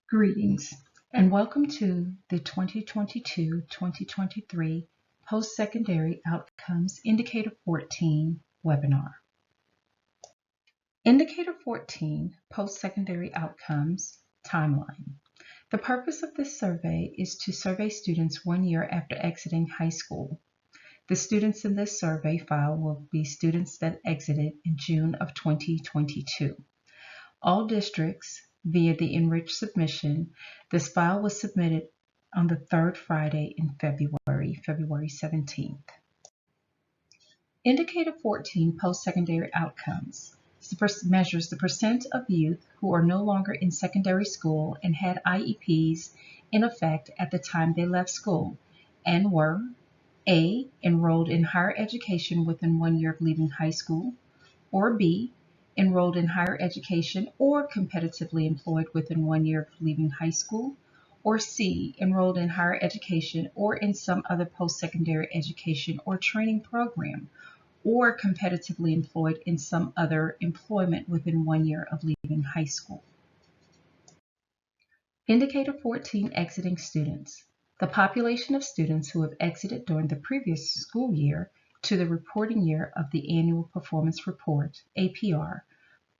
Greetings and welcome to the 2022-2023 Post-Secondary Outcomes Indicator 14 webinar. Indicator 14, Post-Secondary Outcomes Timeline. The purpose of this survey is to survey students 1 year after exiting high school. The students in this survey file will be students that exited in June of 2022. All districts, via the enriched submission, this file was submitted on the third Friday in February 17th. Indicator 14, Post-Secondary Outcomes, measures the percent of youth who are no longer in secondary school and had IEPs in effect at the time they left school and were A, enrolled in higher education within 1 year of leaving high school, or B, enrolled in higher education or competitively employed within 1 year of leaving high school, or C, enrolled in higher education or in some other post-secondary education or training program, or competitively employed in some other employment within 1 year of leaving high school. Indicator 14, Exiting Students. The population of students who have exited during the previous school year to the reporting year of the Annual Performance Report, APR,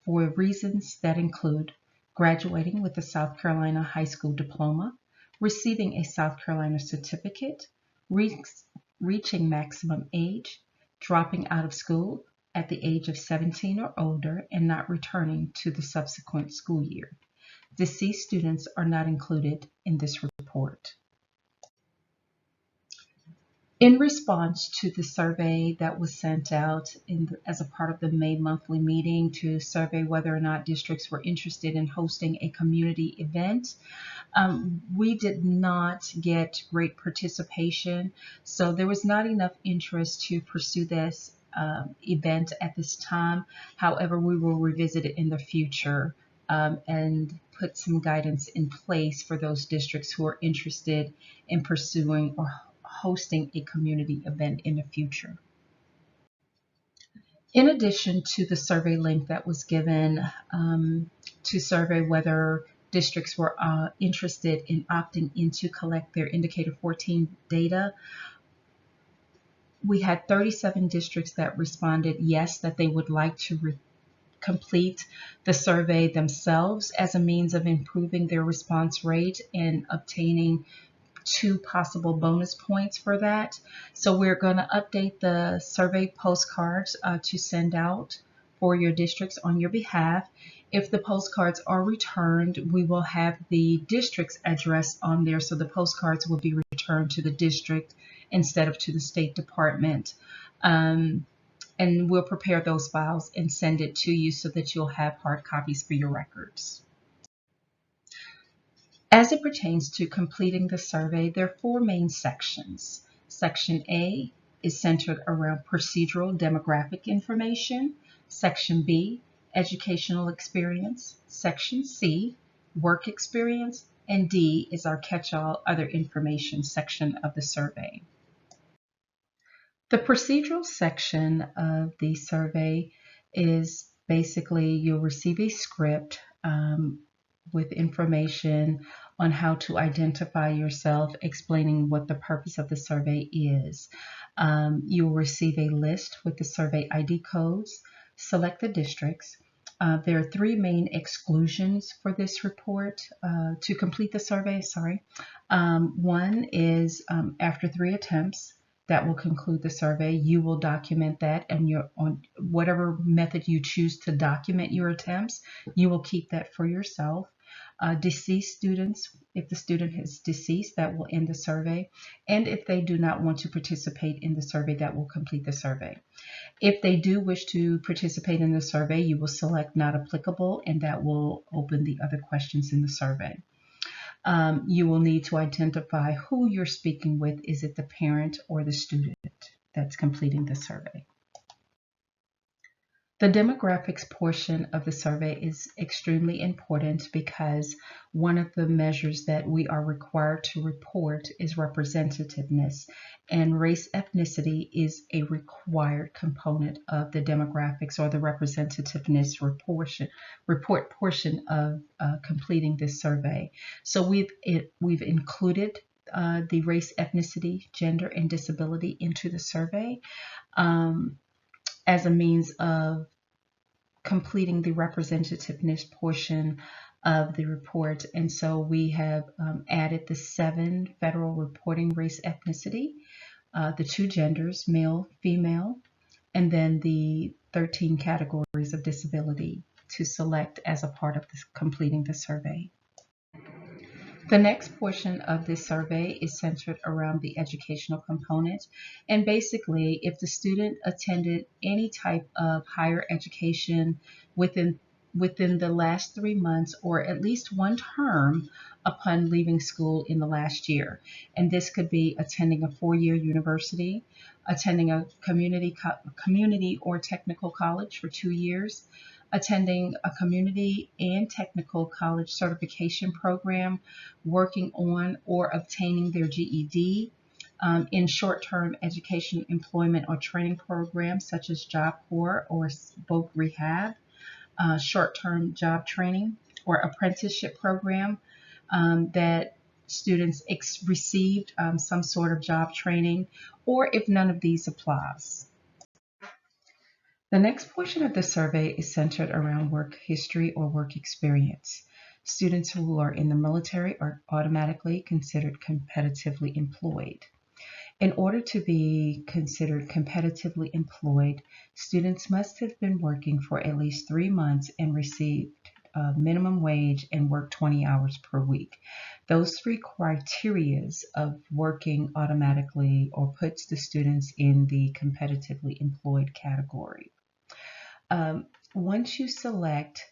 for reasons that include graduating with a South Carolina high school diploma, receiving a South Carolina certificate, reaching maximum age, dropping out of school at the age of 17 or older, and not returning to the subsequent school year. Deceased students are not included in this report. In response to the survey that was sent out as a part of the May monthly meeting to survey whether or not districts were interested in hosting a community event, we did not get great participation, so there was not enough interest to pursue this event at this time. However, we will revisit it in the future and put some guidance in place for those districts who are interested in pursuing or hosting a community event in the future. In addition to the survey link that was given to survey whether districts were interested in opting in to collect their Indicator 14 data, we had 37 districts that responded yes, that they would like to complete the survey themselves as a means of improving their response rate and obtaining 2 possible bonus points for that. So we're going to update the survey postcards to send out for your districts on your behalf. If the postcards are returned, we will have the district's address on there, so the postcards will be returned to the district instead of to the State Department. And we'll prepare those files and send it to you so that you'll have hard copies for your records. As it pertains to completing the survey, there are 4 main sections. Section A is centered around procedural demographic information. Section B, educational experience. Section C, work experience. And D is our catch-all other information section of the survey. The procedural section of the survey is basically you'll receive a script with information on how to identify yourself, explaining what the purpose of the survey is. You'll receive a list with the survey ID codes. Select the districts. There are 3 main exclusions for this report to complete the survey. One is after 3 attempts, that will conclude the survey. You will document that, and on whatever method you choose to document your attempts, you will keep that for yourself. Deceased students, if the student is deceased, that will end the survey. And if they do not want to participate in the survey, that will complete the survey. If they do wish to participate in the survey, you will select not applicable, and that will open the other questions in the survey. You will need to identify who you're speaking with. Is it the parent or the student that's completing the survey? The demographics portion of the survey is extremely important because one of the measures that we are required to report is representativeness, and race ethnicity is a required component of the demographics or the representativeness report portion of completing this survey. So we've included the race, ethnicity, gender, and disability into the survey. As a means of completing the representativeness portion of the report. And so we have added the 7 federal reporting race ethnicity, the 2 genders, male, female, and then the 13 categories of disability to select as a part of completing the survey. The next portion of this survey is centered around the educational component. And basically, if the student attended any type of higher education within the last 3 months or at least one term upon leaving school in the last year. And this could be attending a 4-year university, attending a community or technical college for 2 years, attending a community and technical college certification program, working on or obtaining their GED, in short-term education, employment, or training programs such as Job Corps or Voc Rehab, short-term job training or apprenticeship program that students received some sort of job training, or if none of these applies. The next portion of the survey is centered around work history or work experience. Students who are in the military are automatically considered competitively employed. In order to be considered competitively employed, students must have been working for at least 3 months and received minimum wage and work 20 hours per week. Those 3 criterias of working automatically or puts the students in the competitively employed category. Once you select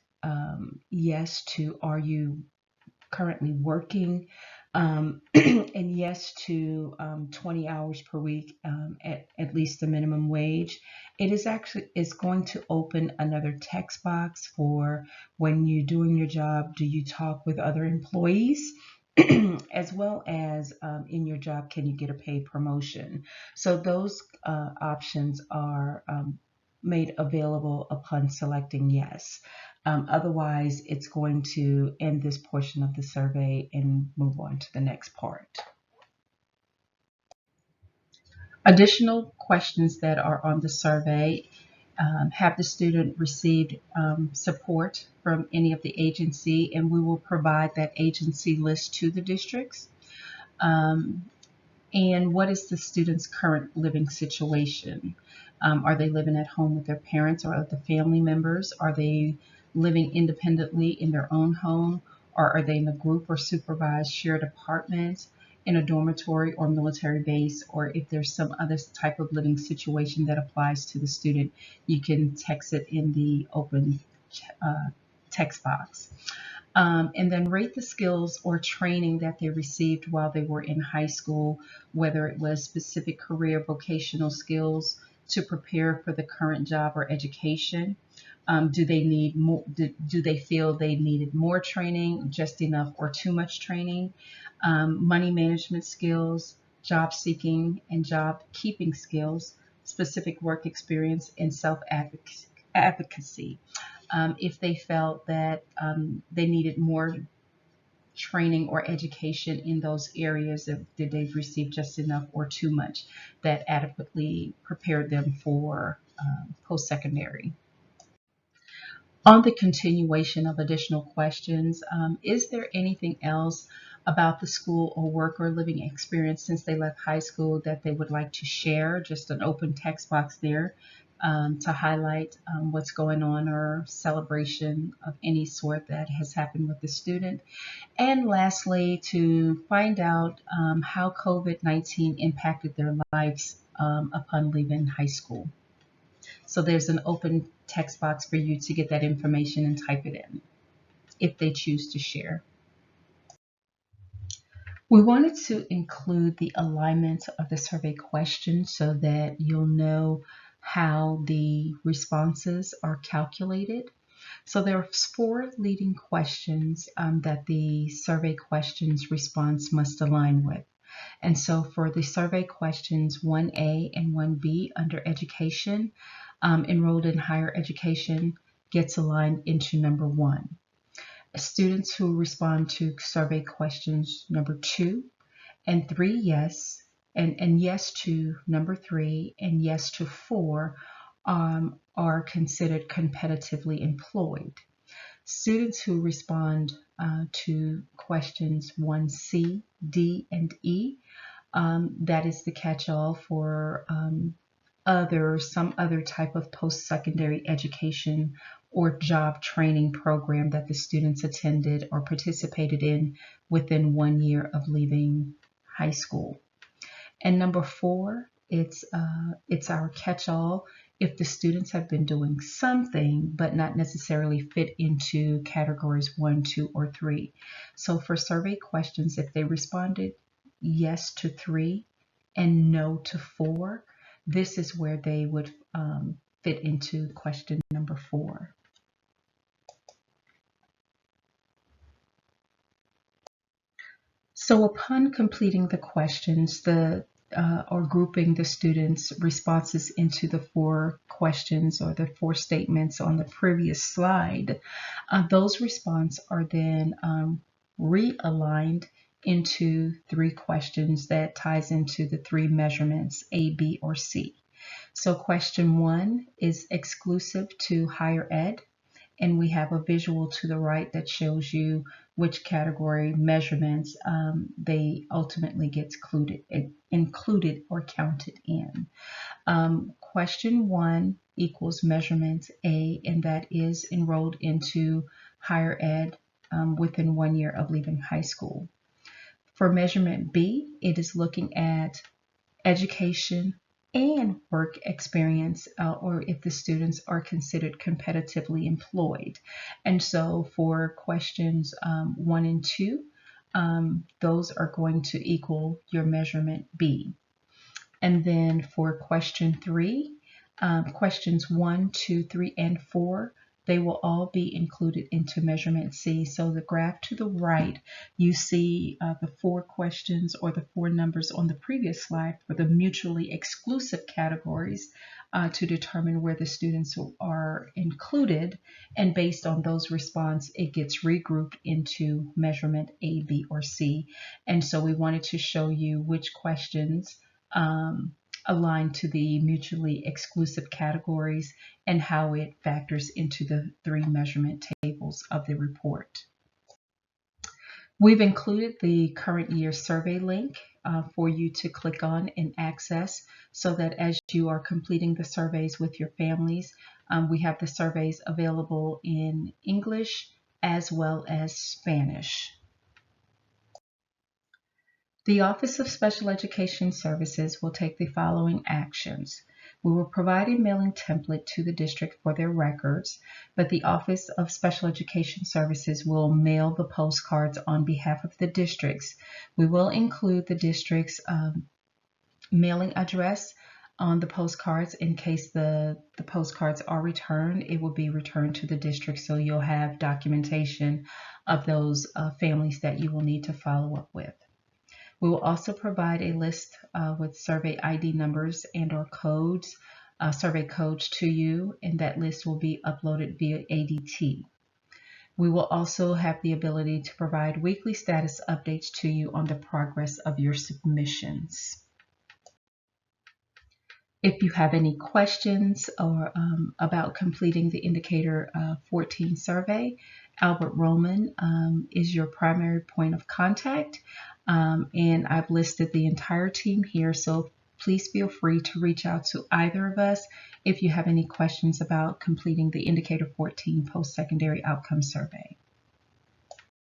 yes to are you currently working, and yes to 20 hours per week at least the minimum wage, is going to open another text box for when you're doing your job. Do you talk with other employees? As well as in your job, can you get a paid promotion? So those options are made available upon selecting yes. Otherwise, it's going to end this portion of the survey and move on to the next part. Additional questions that are on the survey: have the student received support from any of the agency, and we will provide that agency list to the districts. And what is the student's current living situation? Are they living at home with their parents or other family members? Are they living independently in their own home? Or are they in a group or supervised shared apartment, in a dormitory or military base? Or if there's some other type of living situation that applies to the student, you can text it in the open text box. And then rate the skills or training that they received while they were in high school, whether it was specific career vocational skills to prepare for the current job or education. Do they need more? Do they feel they needed more training, just enough, or too much training? Money management skills, job seeking and job keeping skills, specific work experience, and self-advocacy. If they felt that they needed more training or education in those areas, did they receive just enough or too much that adequately prepared them for post-secondary. On the continuation of additional questions, is there anything else about the school or work or living experience since they left high school that they would like to share? Just an open text box there to highlight what's going on or celebration of any sort that has happened with the student. And lastly, to find out how COVID-19 impacted their lives upon leaving high school. So there's an open text box for you to get that information and type it in if they choose to share. We wanted to include the alignment of the survey questions so that you'll know how the responses are calculated. So there are 4 leading questions that the survey questions response must align with. And so for the survey questions 1A and 1B under education, enrolled in higher education gets aligned into number 1. Students who respond to survey questions number 2 and 3, yes, and yes to number 3 and yes to 4 are considered competitively employed. Students who respond to questions 1C, D, and E, that is the catch-all for some other type of post-secondary education or job training program that the students attended or participated in within 1 year of leaving high school. And number 4, it's our catch-all if the students have been doing something but not necessarily fit into categories 1, 2, or 3. So for survey questions, if they responded yes to 3 and no to 4, this is where they would fit into question number 4. So upon completing the questions, or grouping the students' responses into the 4 questions or the 4 statements on the previous slide, those responses are then realigned into 3 questions that ties into the 3 measurements A, B, or C. So question 1 is exclusive to higher ed, and we have a visual to the right that shows you which category measurements they ultimately get included or counted in. Question 1 equals measurement A, and that is enrolled into higher ed within 1 year of leaving high school. For measurement B, it is looking at education and work experience, or if the students are considered competitively employed. And so for questions 1 and 2, those are going to equal your measurement B. And then for question 3, questions 1, 2, 3, and 4, they will all be included into measurement C. So the graph to the right, you see the 4 questions or the 4 numbers on the previous slide for the mutually exclusive categories to determine where the students are included. And based on those responses, it gets regrouped into measurement A, B, or C. And so we wanted to show you which questions aligned to the mutually exclusive categories and how it factors into the 3 measurement tables of the report. We've included the current year survey link for you to click on and access, so that as you are completing the surveys with your families, we have the surveys available in English as well as Spanish. The Office of Special Education Services will take the following actions. We will provide a mailing template to the district for their records, but the Office of Special Education Services will mail the postcards on behalf of the districts. We will include the district's mailing address on the postcards in case the postcards are returned. It will be returned to the district, so you'll have documentation of those families that you will need to follow up with. We will also provide a list with survey ID numbers and or codes, survey codes to you, and that list will be uploaded via ADT. We will also have the ability to provide weekly status updates to you on the progress of your submissions. If you have any questions or about completing the Indicator 14 survey, Albert Roman is your primary point of contact. And I've listed the entire team here, so please feel free to reach out to either of us if you have any questions about completing the Indicator 14 Post-Secondary Outcome Survey.